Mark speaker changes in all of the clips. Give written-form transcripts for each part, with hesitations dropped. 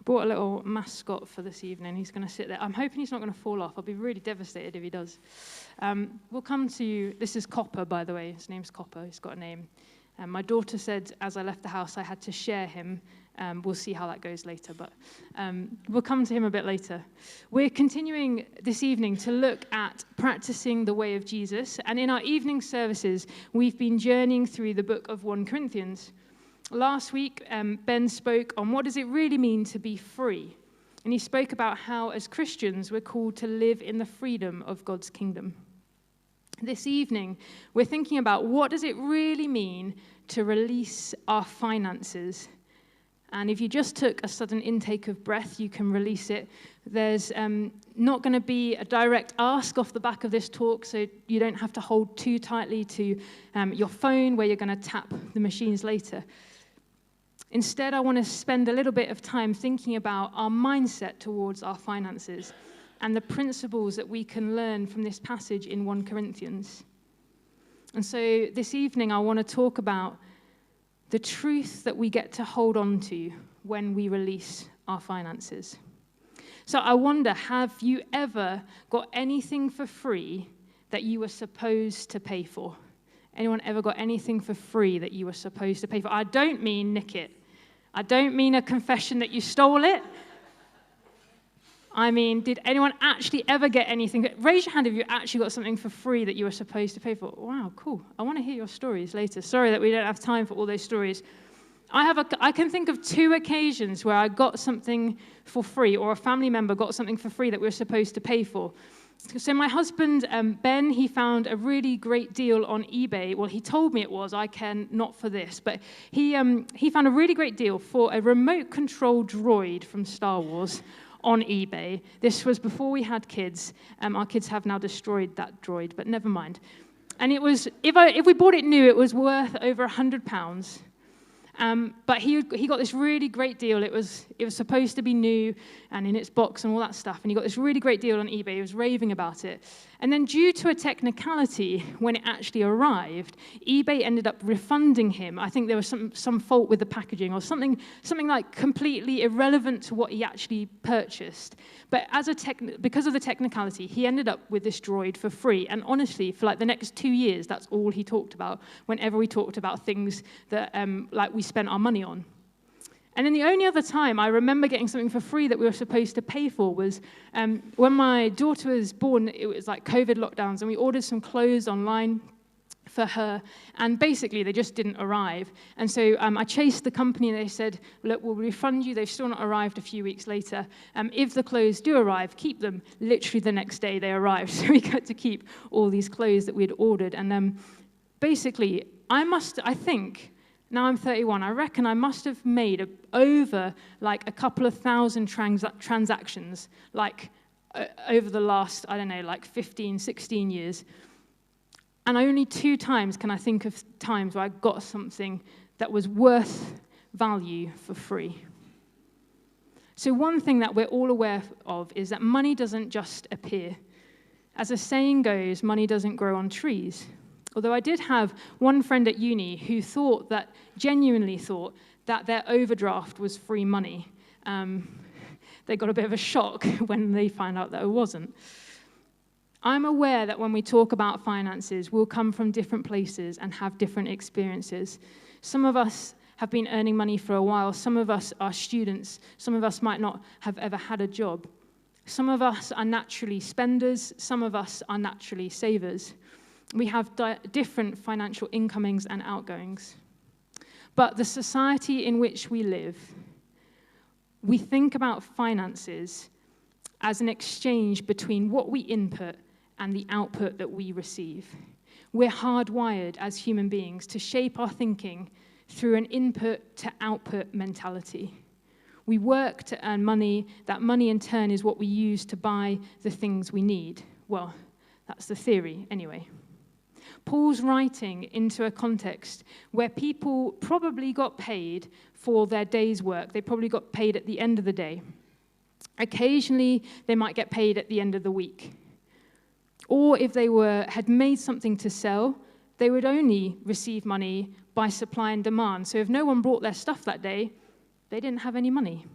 Speaker 1: brought a little mascot for this evening. He's going to sit there. I'm hoping he's not going to fall off. I'll be really devastated if he does. We'll come to, this is Copper, by the way. His name's Copper. He's got a name. My daughter said as I left the house I had to share him. We'll see how that goes later, but we'll come to him a bit later. We're continuing this evening to look at practicing the way of Jesus, and in our evening services, we've been journeying through the book of 1 Corinthians. Last week, Ben spoke on what does it really mean to be free, and he spoke about how, as Christians, we're called to live in the freedom of God's kingdom. This evening, we're thinking about what does it really mean to release our finances. And if you just took a sudden intake of breath, you can release it. There's not going to be a direct ask off the back of this talk, so you don't have to hold too tightly to your phone where you're going to tap the machines later. Instead, I want to spend a little bit of time thinking about our mindset towards our finances and the principles that we can learn from this passage in 1 Corinthians. And so this evening, I want to talk about the truth that we get to hold on to when we release our finances. So I wonder, have you ever got anything for free that you were supposed to pay for? Anyone ever got anything for free that you were supposed to pay for? I don't mean nick it. I don't mean a confession that you stole it. I mean, did anyone actually ever get anything? Raise your hand if you actually got something for free that you were supposed to pay for. Wow, cool. I want to hear your stories later. Sorry that we don't have time for all those stories. I can think of 2 occasions where I got something for free, or a family member got something for free that we were supposed to pay for. So my husband, Ben, he found a really great deal on eBay. Well, he told me it was. I can not for this. But he found a really great deal for a remote-control droid from Star Wars on eBay. This was before we had kids. Our kids have now destroyed that droid, but never mind. And it was, if we bought it new, it was worth over £100. But he got this really great deal. It was supposed to be new and in its box and all that stuff. And he got this really great deal on eBay. He was raving about it. And then due to a technicality, when it actually arrived, eBay ended up refunding him. I think there was some fault with the packaging or something like completely irrelevant to what he actually purchased. But because of the technicality, he ended up with this droid for free. And honestly, for like the next 2 years, that's all he talked about whenever we talked about things that like we spent our money on. And then the only other time I remember getting something for free that we were supposed to pay for was when my daughter was born. It was like COVID lockdowns, and we ordered some clothes online for her, and basically they just didn't arrive. And so I chased the company, and they said, look, we'll refund you. They've still not arrived a few weeks later. If the clothes do arrive, keep them. Literally the next day they arrived, so we got to keep all these clothes that we had ordered. And basically, I think, now I'm 31, I reckon I must have made over like a couple of thousand transactions, like over the last, I don't know, like 15, 16 years. And only 2 times can I think of times where I got something that was worth value for free. So one thing that we're all aware of is that money doesn't just appear. As a saying goes, money doesn't grow on trees. Although I did have one friend at uni who genuinely thought that their overdraft was free money. They got a bit of a shock when they found out that it wasn't. I'm aware that when we talk about finances, we'll come from different places and have different experiences. Some of us have been earning money for a while. Some of us are students. Some of us might not have ever had a job. Some of us are naturally spenders. Some of us are naturally savers. We have different financial incomings and outgoings. But the society in which we live, we think about finances as an exchange between what we input and the output that we receive. We're hardwired as human beings to shape our thinking through an input to output mentality. We work to earn money. That money in turn is what we use to buy the things we need. Well, that's the theory anyway. Paul's writing into a context where people probably got paid for their day's work. They probably got paid at the end of the day. Occasionally, they might get paid at the end of the week. Or if they had made something to sell, they would only receive money by supply and demand. So if no one brought their stuff that day, they didn't have any money.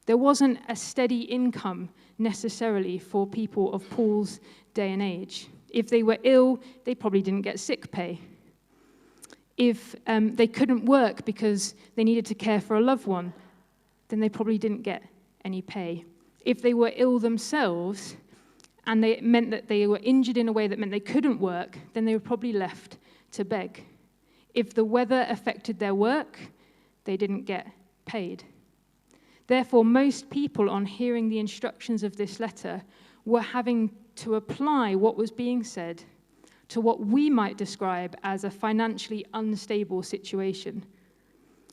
Speaker 1: There wasn't a steady income necessarily for people of Paul's day and age. If they were ill, they probably didn't get sick pay. If they couldn't work because they needed to care for a loved one, then they probably didn't get any pay. If they were ill themselves and it meant that they were injured in a way that meant they couldn't work, then they were probably left to beg. If the weather affected their work, they didn't get paid. Therefore, most people, on hearing the instructions of this letter, were having to apply what was being said to what we might describe as a financially unstable situation.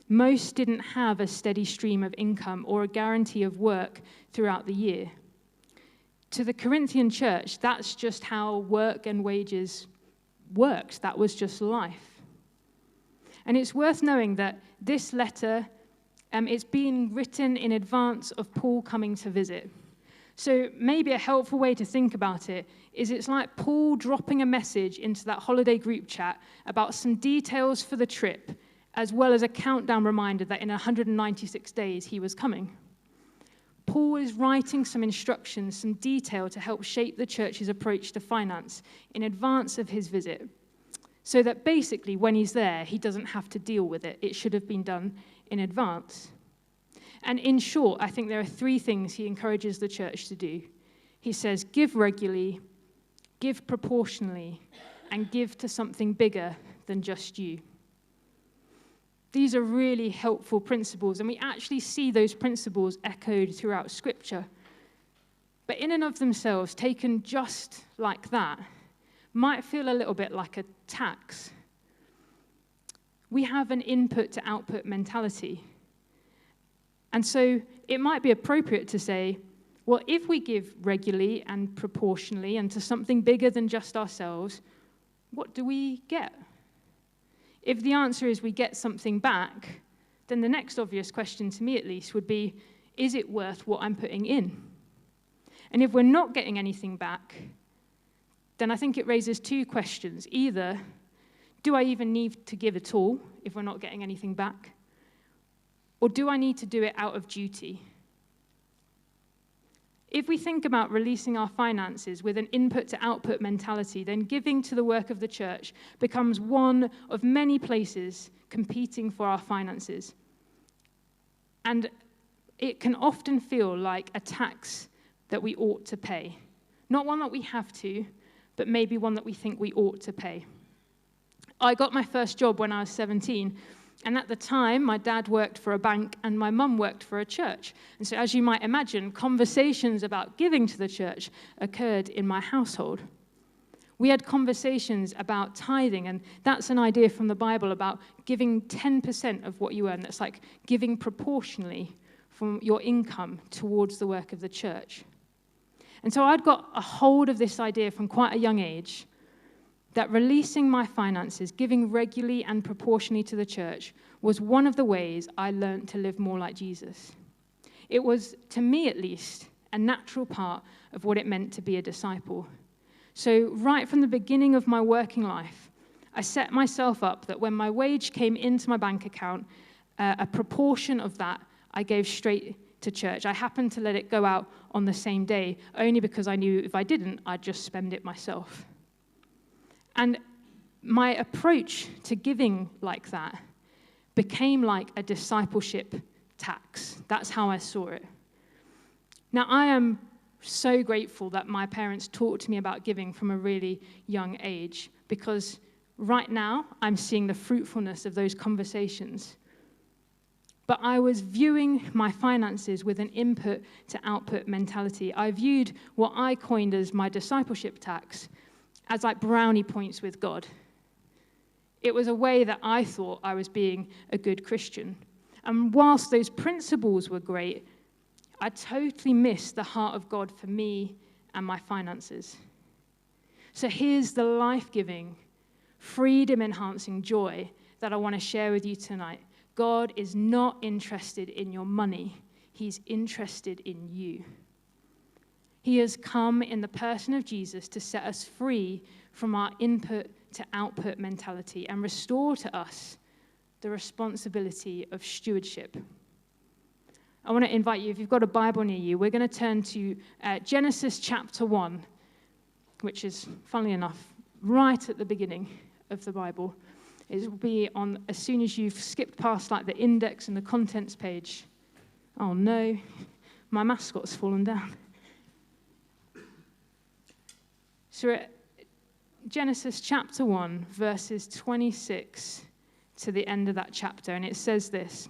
Speaker 1: Most didn't have a steady stream of income or a guarantee of work throughout the year. To the Corinthian church, that's just how work and wages worked. That was just life. And it's worth knowing that this letter is being written in advance of Paul coming to visit. So maybe a helpful way to think about it is it's like Paul dropping a message into that holiday group chat about some details for the trip, as well as a countdown reminder that in 196 days he was coming. Paul is writing some instructions, some detail to help shape the church's approach to finance in advance of his visit, so that basically when he's there, he doesn't have to deal with it. It should have been done in advance. And in short, I think there are three things he encourages the church to do. He says, give regularly, give proportionally, and give to something bigger than just you. These are really helpful principles, and we actually see those principles echoed throughout Scripture. But in and of themselves, taken just like that, might feel a little bit like a tax. We have an input to output mentality. And so it might be appropriate to say, well, if we give regularly and proportionally and to something bigger than just ourselves, what do we get? If the answer is we get something back, then the next obvious question, to me at least, would be, is it worth what I'm putting in? And if we're not getting anything back, then I think it raises two questions. Either, do I even need to give at all if we're not getting anything back? Or do I need to do it out of duty? If we think about releasing our finances with an input to output mentality, then giving to the work of the church becomes one of many places competing for our finances. And it can often feel like a tax that we ought to pay. Not one that we have to, but maybe one that we think we ought to pay. I got my first job when I was 17. And at the time, my dad worked for a bank and my mum worked for a church. And so as you might imagine, conversations about giving to the church occurred in my household. We had conversations about tithing, and that's an idea from the Bible about giving 10% of what you earn. That's like giving proportionally from your income towards the work of the church. And so I'd got a hold of this idea from quite a young age, that releasing my finances, giving regularly and proportionally to the church, was one of the ways I learned to live more like Jesus. It was, to me at least, a natural part of what it meant to be a disciple. So right from the beginning of my working life, I set myself up that when my wage came into my bank account, a proportion of that I gave straight to church. I happened to let it go out on the same day, only because I knew if I didn't, I'd just spend it myself. And my approach to giving like that became like a discipleship tax. That's how I saw it. Now, I am so grateful that my parents taught me about giving from a really young age, because right now I'm seeing the fruitfulness of those conversations. But I was viewing my finances with an input to output mentality. I viewed what I coined as my discipleship tax as like brownie points with God. It was a way that I thought I was being a good Christian. And whilst those principles were great, I totally missed the heart of God for me and my finances. So here's the life-giving, freedom-enhancing joy that I want to share with you tonight. God is not interested in your money. He's interested in you. He has come in the person of Jesus to set us free from our input to output mentality and restore to us the responsibility of stewardship. I want to invite you, if you've got a Bible near you, we're going to turn to Genesis chapter 1, which is, funnily enough, right at the beginning of the Bible. It will be on as soon as you've skipped past like the index and the contents page. Oh no, my mascot's fallen down. So we're at Genesis chapter 1, verses 26 to the end of that chapter, and it says this.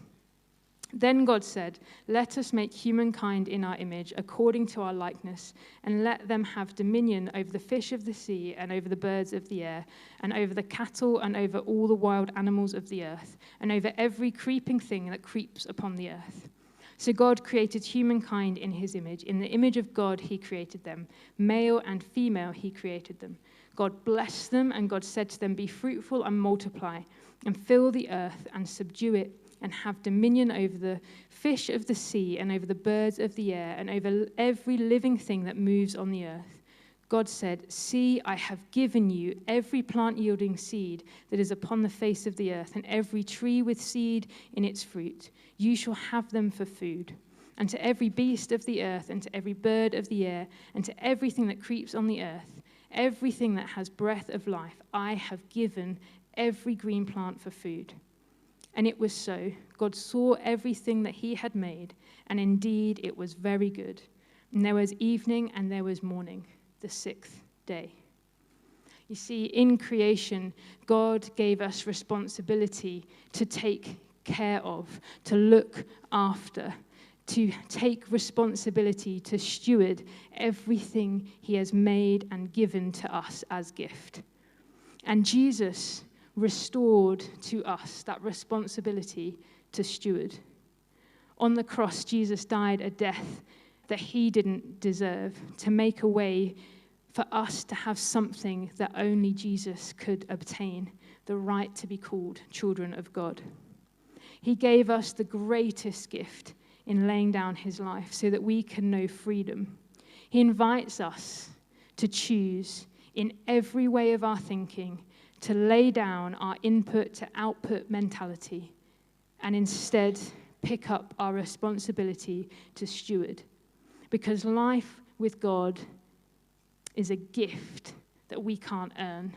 Speaker 1: Then God said, "Let us make humankind in our image, according to our likeness, and let them have dominion over the fish of the sea, and over the birds of the air, and over the cattle, and over all the wild animals of the earth, and over every creeping thing that creeps upon the earth." So God created humankind in his image. In the image of God he created them. Male and female he created them. God blessed them, and God said to them, "Be fruitful and multiply, and fill the earth and subdue it, and have dominion over the fish of the sea, and over the birds of the air, and over every living thing that moves on the earth." God said, "See, I have given you every plant yielding seed that is upon the face of the earth, and every tree with seed in its fruit. You shall have them for food. And to every beast of the earth, and to every bird of the air, and to everything that creeps on the earth, everything that has breath of life, I have given every green plant for food." And it was so. God saw everything that he had made, and indeed it was very good. And there was evening and there was morning, the sixth day. You see, in creation, God gave us responsibility to take care of, to look after, to take responsibility to steward everything he has made and given to us as gift. And Jesus restored to us that responsibility to steward. On the cross, Jesus died a death that he didn't deserve, to make a way for us to have something that only Jesus could obtain, the right to be called children of God. He gave us the greatest gift in laying down his life so that we can know freedom. He invites us to choose in every way of our thinking to lay down our input to output mentality and instead pick up our responsibility to steward. Because life with God is a gift that we can't earn.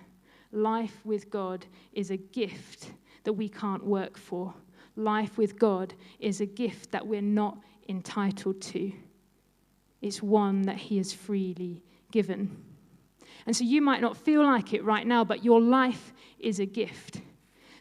Speaker 1: Life with God is a gift that we can't work for. Life with God is a gift that we're not entitled to. It's one that he has freely given. And so you might not feel like it right now, but your life is a gift.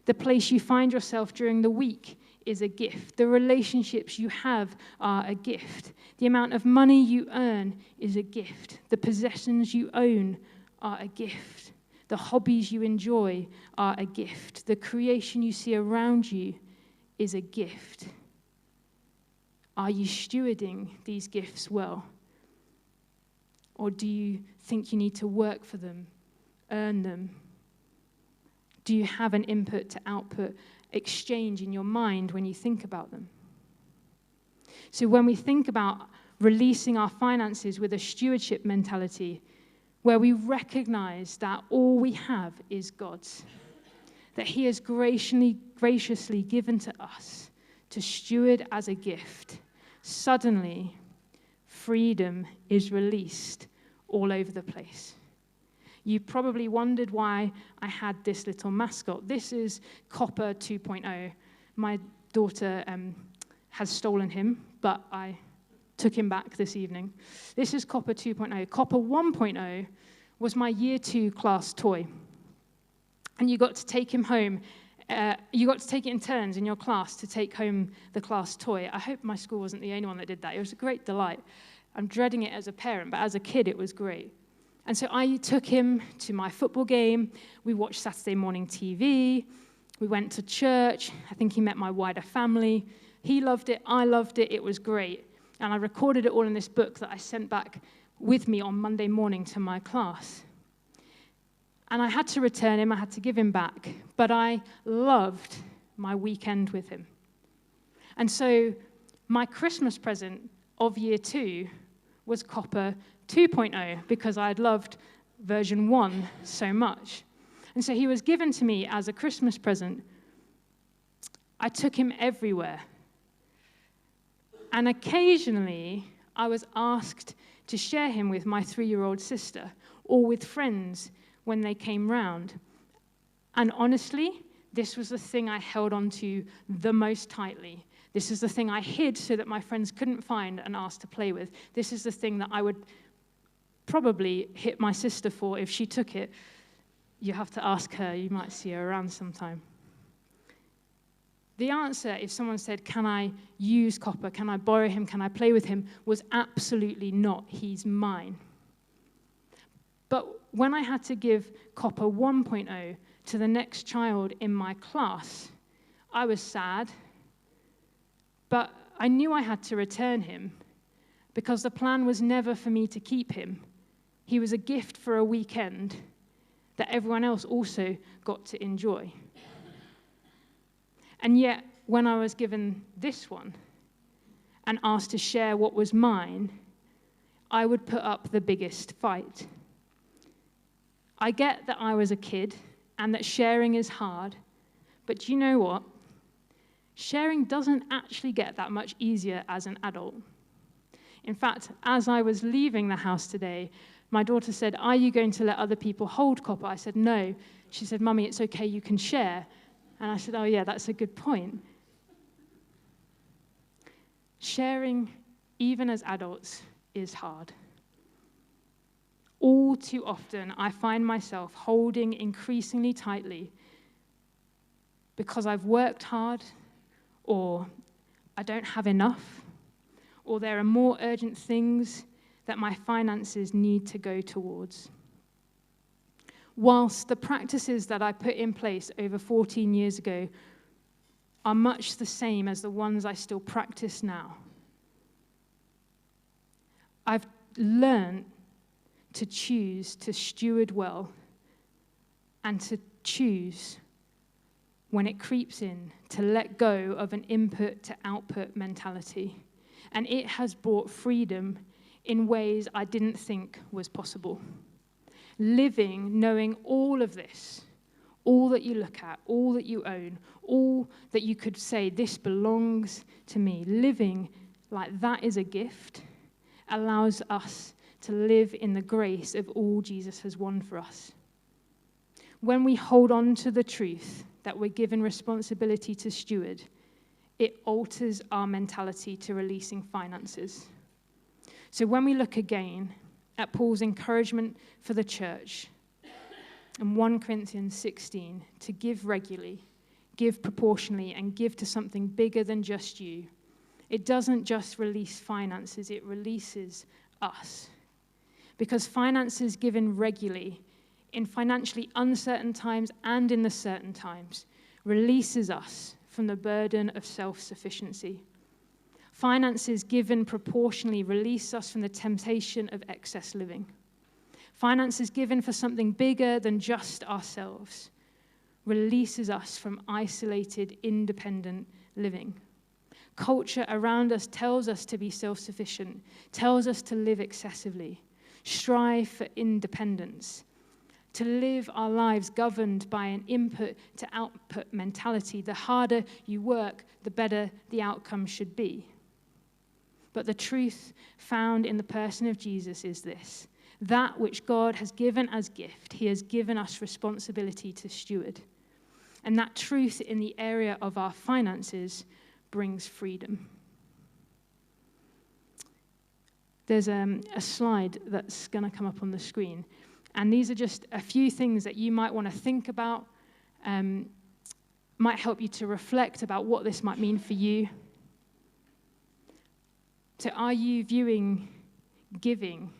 Speaker 1: The place you find yourself during the week is a gift. The relationships you have are a gift. The amount of money you earn is a gift. The possessions you own are a gift. The hobbies you enjoy are a gift. The creation you see around you is a gift. Are you stewarding these gifts well? Or do you think you need to work for them, earn them? Do you have an input to output exchange in your mind when you think about them? So when we think about releasing our finances with a stewardship mentality, where we recognize that all we have is God's, that he has graciously given to us to steward as a gift, suddenly freedom is released all over the place. You probably wondered why I had this little mascot. This is Copper 2.0. My daughter has stolen him, but I took him back this evening. This is Copper 2.0. Copper 1.0 was my year 2 class toy. And you got to take him home. You got to take it in turns in your class to take home the class toy. I hope my school wasn't the only one that did that. It was a great delight. I'm dreading it as a parent, but as a kid, it was great. And so I took him to my football game. We watched Saturday morning TV. We went to church. I think he met my wider family. He loved it. I loved it. It was great. And I recorded it all in this book that I sent back with me on Monday morning to my class. And I had to return him. I had to give him back. But I loved my weekend with him. And so my Christmas present of year 2 was Copper 2.0 because I had loved version 1 so much. And so he was given to me as a Christmas present. I took him everywhere. And occasionally, I was asked to share him with my 3-year-old sister or with friends when they came round. And honestly, this was the thing I held on to the most tightly. This is the thing I hid so that my friends couldn't find and ask to play with. This is the thing that I would probably hit my sister for if she took it. You have to ask her. You might see her around sometime. The answer, if someone said, can I use Copper? Can I borrow him? Can I play with him? Was absolutely not. He's mine. But when I had to give Copper 1.0 to the next child in my class, I was sad. But I knew I had to return him because the plan was never for me to keep him. He was a gift for a weekend that everyone else also got to enjoy. And yet, when I was given this one and asked to share what was mine, I would put up the biggest fight. I get that I was a kid and that sharing is hard, but do you know what? Sharing doesn't actually get that much easier as an adult. In fact, as I was leaving the house today, my daughter said, are you going to let other people hold Copper? I said, no. She said, Mummy, it's okay, you can share. And I said, oh yeah, that's a good point. Sharing, even as adults, is hard. All too often, I find myself holding increasingly tightly because I've worked hard, or I don't have enough, or there are more urgent things that my finances need to go towards. Whilst the practices that I put in place over 14 years ago are much the same as the ones I still practice now, I've learned to choose to steward well and to choose, when it creeps in, to let go of an input to output mentality. And it has brought freedom in ways I didn't think was possible. Living, knowing all of this, all that you look at, all that you own, all that you could say, this belongs to me. Living like that is a gift allows us to live in the grace of all Jesus has won for us. When we hold on to the truth that we're given responsibility to steward, it alters our mentality to releasing finances. So when we look again at Paul's encouragement for the church in 1 Corinthians 16 to give regularly, give proportionally, and give to something bigger than just you, it doesn't just release finances, it releases us. Because finances given regularly in financially uncertain times and in the certain times releases us from the burden of self-sufficiency. Finances given proportionally release us from the temptation of excess living. Finances given for something bigger than just ourselves releases us from isolated, independent living. Culture around us tells us to be self-sufficient, tells us to live excessively, strive for independence, to live our lives governed by an input to output mentality. The harder you work, the better the outcome should be. But the truth found in the person of Jesus is this: that which God has given as gift, he has given us responsibility to steward. And that truth in the area of our finances brings freedom. There's a slide that's going to come up on the screen. And these are just a few things that you might want to think about, might help you to reflect about what this might mean for you. So are you viewing giving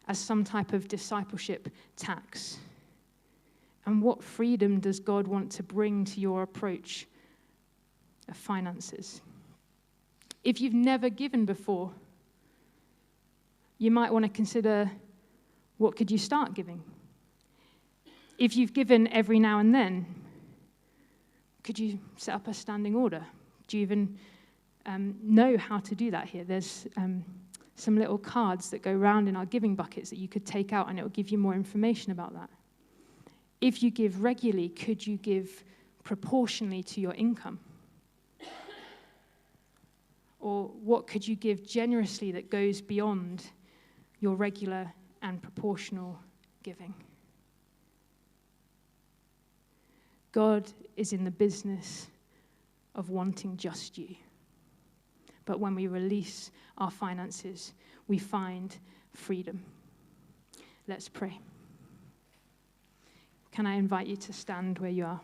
Speaker 1: as some type of discipleship tax? And what freedom does God want to bring to your approach of finances? If you've never given before, you might want to consider, what could you start giving? If you've given every now and then, could you set up a standing order? Do you even know how to do that here? There's some little cards that go round in our giving buckets that you could take out, and it will give you more information about that. If you give regularly, could you give proportionally to your income? Or what could you give generously that goes beyond your regular and proportional giving? God is in the business of wanting just you. But when we release our finances, we find freedom. Let's pray. Can I invite you to stand where you are?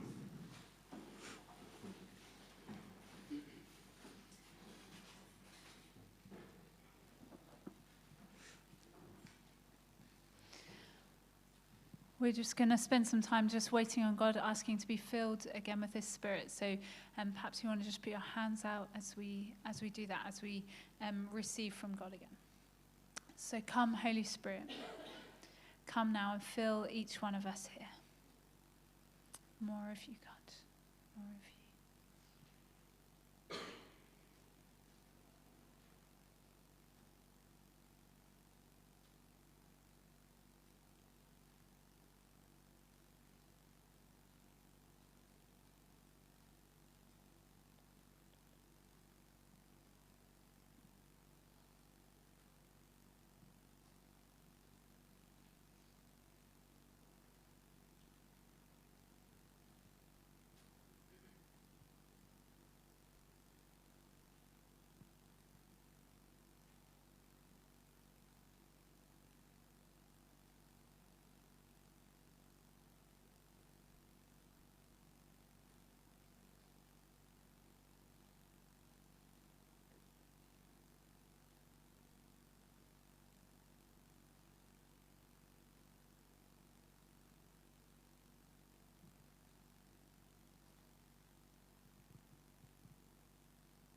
Speaker 2: We're just going to spend some time just waiting on God, asking to be filled again with His Spirit. So perhaps you want to just put your hands out as we do that, as we receive from God again. So come, Holy Spirit. Come now and fill each one of us here. More of you, God. More of you.